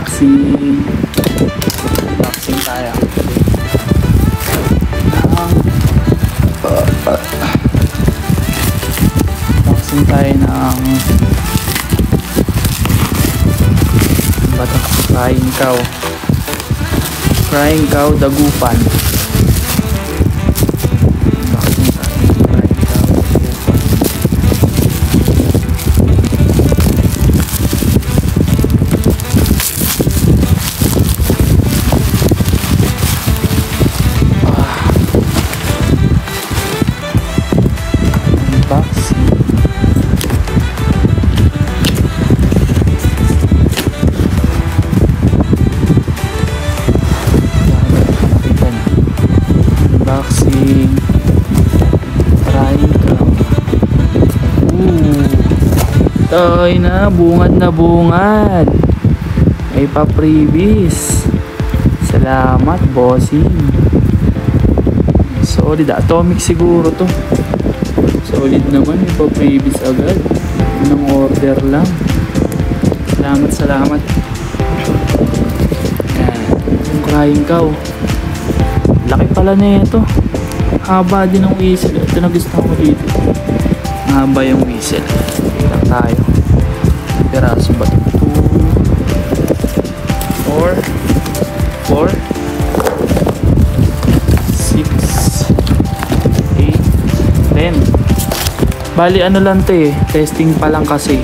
Unboxing. Unboxing tayo. Unboxing tayo ng batang Crying Cow. Crying Cow dagupan. Unboxing tayo ng Crying Cow dagupan. Unboxing Crying Cow. Toy na bungad. May pa-freebies. Salamat bossing. Solid, atomic siguro to. Solid naman, may pa-freebies agad. Unang order lang. Salamat. Yan, yung Crying Cow. Laki pala na ito. Haba din ang whistle. Ito na gusto ko dito. Haba yung whistle. Lang tayo. Piraso ba ito? 2 4 6 8 10. Bali ano lang ito eh. Testing pa lang kasi.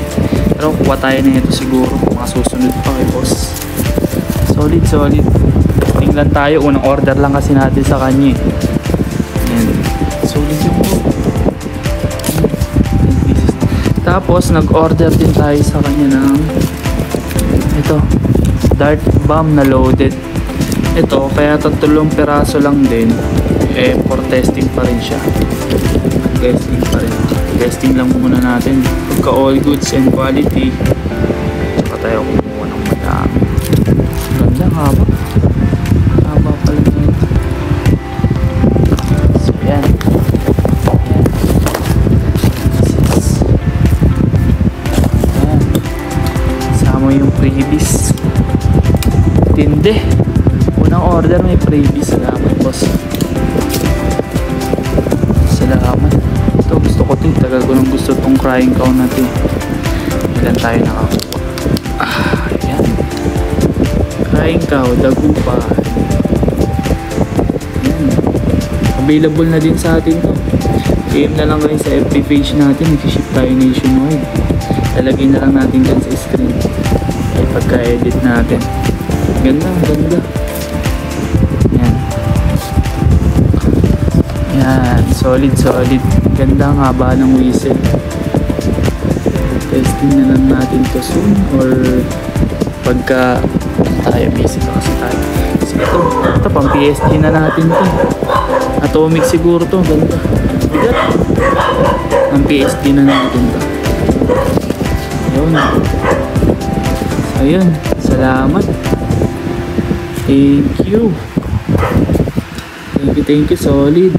Pero kuha tayo na ito siguro. Mga susunod pa kay boss. Solid. Tingnan tayo, unang order lang kasi natin sa kanya. Ayan. Solid yung tapos nag-order din tayo sa kanya ng ito, dart bomb na loaded. Ito, kaya 3 peraso lang din. For testing pa rin siya. Testing lang muna natin. Pagka all goods and quality, saka tayo kumuha ng madami. Ganda, haba pala nito. So yan. Sama yung freebies. Tindi. Unang order may freebies. Salamat boss. Salamat. Ito gusto ko ito. Tagal ko nang gusto itong Crying Cow natin. Ilan tayo nakakuha. Yan. Crying Cow dagupan. Available na din sa atin to. PM na lang kayo sa FB page natin. Nag-ship tayo nationwide. Lalagay na lang natin dyan sa screen ay pagka-edit natin. Ganda. Yan, solid. Ganda ang haba ng whistle. Testing na lang natin to soon or pagka tayo busy pa kasi tayo. So ito pang PSG na natin to. Atomic siguro to. Ganda. Bigat. Ang PSG na natin to. Ayun. Salamat. Thank you. Solid.